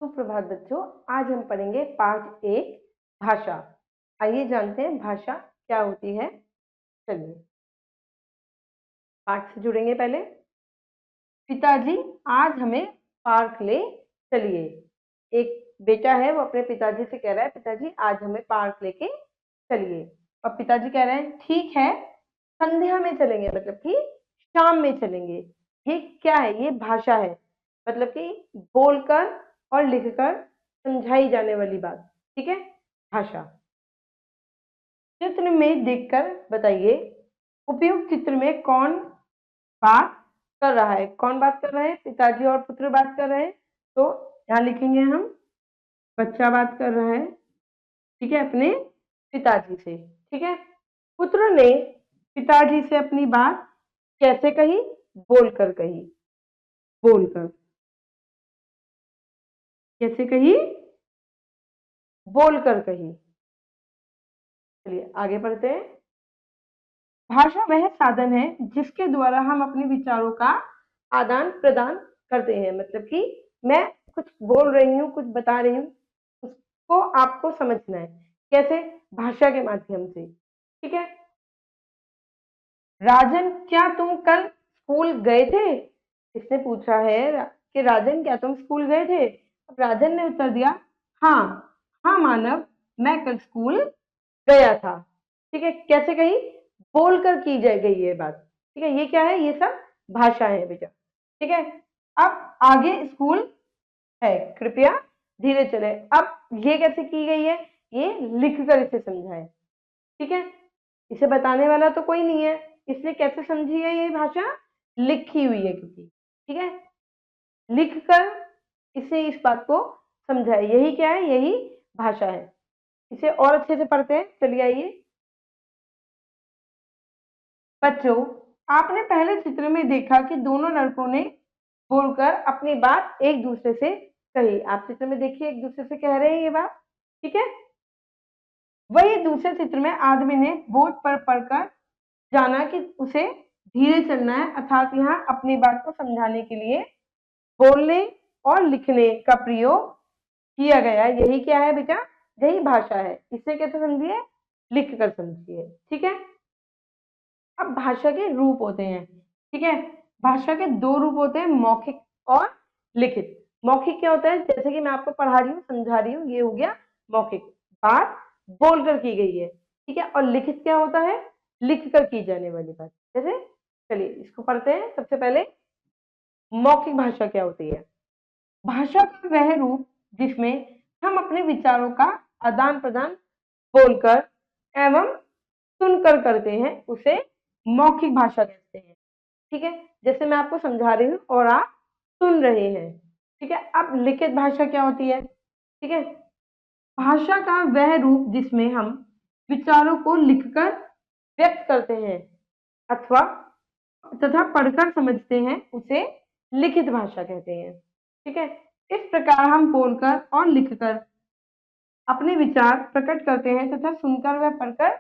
सुप्रभात बच्चों। आज हम पढ़ेंगे पाठ 1 भाषा। आइए जानते हैं भाषा क्या होती है। चलिए पाठ से जुड़ेंगे। पहले पिताजी आज हमें पार्क ले चलिए। एक बेटा है वो अपने पिताजी से कह रहा है पिताजी आज हमें पार्क लेके चलिए। और पिताजी कह रहे हैं ठीक है, संध्या में चलेंगे, मतलब कि शाम में चलेंगे। ये क्या है? ये भाषा है, मतलब कि बोलकर और लिखकर समझाई जाने वाली बात। ठीक है, भाषा। चित्र में देखकर बताइए उपयुक्त चित्र में कौन बात कर रहा है। कौन बात कर रहे हैं? पिताजी और पुत्र बात कर रहे हैं। तो यहाँ लिखेंगे हम बच्चा बात कर रहा है, ठीक है, अपने पिताजी से। ठीक है, पुत्र ने पिताजी से अपनी बात कैसे कही? बोलकर कही। बोलकर। कैसे कही? बोलकर कही। चलिए आगे बढ़ते हैं। भाषा वह साधन है जिसके द्वारा हम अपने विचारों का आदान प्रदान करते हैं। मतलब कि मैं कुछ बोल रही हूँ, कुछ बता रही हूँ, उसको आपको समझना है। कैसे? भाषा के माध्यम से। ठीक है। राजन क्या तुम कल स्कूल गए थे? इसने पूछा है कि राजन क्या तुम स्कूल गए थे? अब राजन ने उत्तर दिया हाँ, हाँ मानव, मैं कल स्कूल गया था। ठीक है, कैसे कही? बोलकर की जाए गई ये बात। ठीक है, ये क्या है? ये सब भाषा है बेटा। ठीक है, अब आगे स्कूल है, कृपया धीरे चले। अब ये कैसे की गई है? ये लिखकर इसे समझाए। ठीक है, इसे बताने वाला तो कोई नहीं है, इसलिए कैसे समझी है ये भाषा? लिखी हुई है क्योंकि। ठीक है, लिखकर इसे इस बात को समझाए। यही क्या है? यही भाषा है। इसे और अच्छे से पढ़ते हैं। चलिए आइए बच्चों, आपने पहले चित्र में देखा कि दोनों लड़कों ने बोलकर अपनी बात एक दूसरे से कही। आप चित्र में देखिए, एक दूसरे से कह रहे हैं ये बात। ठीक है, वही दूसरे चित्र में आदमी ने बोर्ड पर पढ़कर जाना कि उसे धीरे चलना है, अर्थात यहाँ अपनी बात को समझाने के लिए बोलने और लिखने का प्रयोग किया गया। यही क्या है बेटा? यही भाषा है। इसे कैसे समझिए? लिख कर समझिए। ठीक है, अब भाषा के रूप होते हैं। ठीक है, भाषा के दो रूप होते हैं, मौखिक और लिखित। मौखिक क्या होता है? जैसे कि मैं आपको पढ़ा रही हूँ, समझा रही हूँ, ये हो गया मौखिक, बात बोलकर की गई है। ठीक है, और लिखित क्या होता है? लिख कर की जाने वाली बात। जैसे चलिए इसको पढ़ते हैं। सबसे पहले मौखिक भाषा क्या होती है? भाषा का वह रूप जिसमें हम अपने विचारों का आदान प्रदान बोलकर एवं सुनकर करते हैं, उसे मौखिक भाषा कहते हैं। ठीक है, जैसे मैं आपको समझा रही हूँ और आप सुन रहे हैं। ठीक है, अब लिखित भाषा क्या होती है? ठीक है, भाषा का वह रूप जिसमें हम विचारों को लिखकर व्यक्त करते हैं अथवा तथा पढ़कर समझते हैं, उसे लिखित भाषा कहते हैं। ठीक है, इस प्रकार हम बोलकर और लिखकर अपने विचार प्रकट करते हैं तथा सुनकर व पढ़कर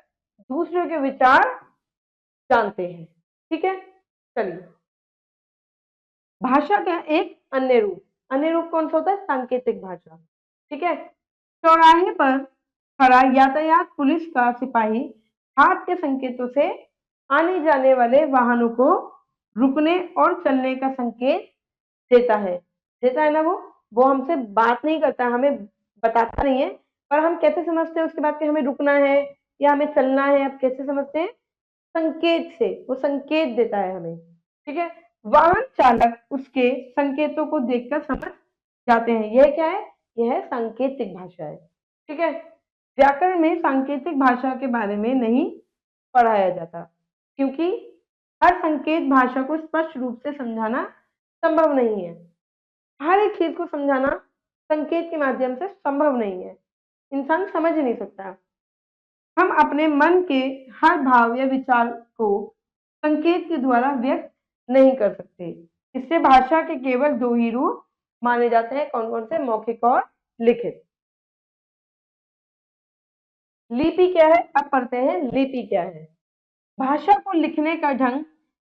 दूसरों के विचार जानते हैं। ठीक है, चलिए भाषा का एक अन्य रूप। अन्य रूप कौन सा होता है? सांकेतिक भाषा। ठीक है, चौराहे पर खड़ा यातायात पुलिस का सिपाही हाथ के संकेतों से आने जाने वाले वाहनों को रुकने और चलने का संकेत देता है। देता है ना, वो हमसे बात नहीं करता, हमें बताता नहीं है, पर हम कैसे समझते हैं उसके बाद कि हमें रुकना है या हमें चलना है? अब कैसे समझते हैं? संकेत से। वो संकेत देता है हमें। ठीक है, वाहन चालक उसके संकेतों को देखकर समझ जाते हैं। यह क्या है? यह सांकेतिक भाषा है। ठीक है, व्याकरण में सांकेतिक भाषा के बारे में नहीं पढ़ाया जाता, क्योंकि हर संकेत भाषा को स्पष्ट रूप से समझाना संभव नहीं है। हर एक चीज को समझाना संकेत के माध्यम से संभव नहीं है, इंसान समझ नहीं सकता। हम अपने मन के हर भाव या विचार को संकेत के द्वारा व्यक्त नहीं कर सकते। इससे भाषा के केवल दो ही रूप माने जाते हैं। कौन कौन से? मौखिक और लिखित। लिपि क्या है? अब पढ़ते हैं लिपि क्या है। भाषा को लिखने का ढंग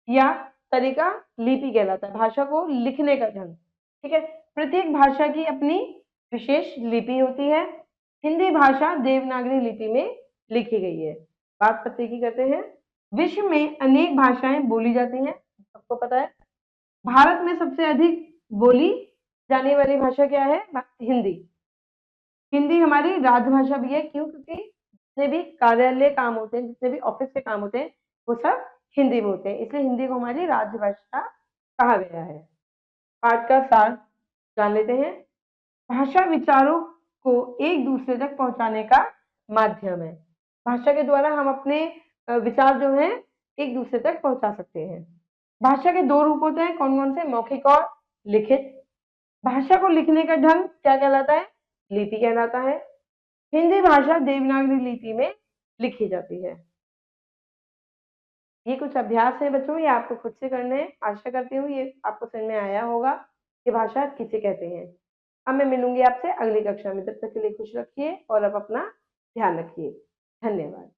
या तरीका लिपि कहलाता है। भाषा को लिखने का ढंग। ठीक है, प्रत्येक भाषा की अपनी विशेष लिपि होती है। हिंदी भाषा देवनागरी लिपि में लिखी गई है। बात पते की करते हैं। विश्व में अनेक भाषाएं बोली जाती हैं, सबको पता है। भारत में सबसे अधिक बोली जाने वाली भाषा क्या है? हिंदी। हिंदी हमारी राजभाषा भी है। क्यों? क्योंकि जितने भी कार्यालय काम होते हैं, जितने भी ऑफिस के काम होते हैं, वो सब हिंदी में होते हैं, इसलिए हिंदी को हमारी राजभाषा कहा गया है। पाठ का सार जान लेते हैं। भाषा विचारों को एक दूसरे तक पहुंचाने का माध्यम है। भाषा के द्वारा हम अपने विचार जो हैं एक दूसरे तक पहुंचा सकते हैं। भाषा के दो रूप होते हैं, कौन कौन से? मौखिक और लिखित। भाषा को लिखने का ढंग क्या कहलाता है? लिपि कहलाता है। हिंदी भाषा देवनागरी लिपि में लिखी जाती है। ये कुछ अभ्यास है बच्चों, ये आपको खुद से करने हैं। आशा करती हूँ ये आपको समझ में आया होगा कि भाषा किसे कहते हैं। अब मैं मिलूंगी आपसे अगली कक्षा में, तब तक के लिए खुश रखिए और अब अपना ध्यान रखिए। धन्यवाद।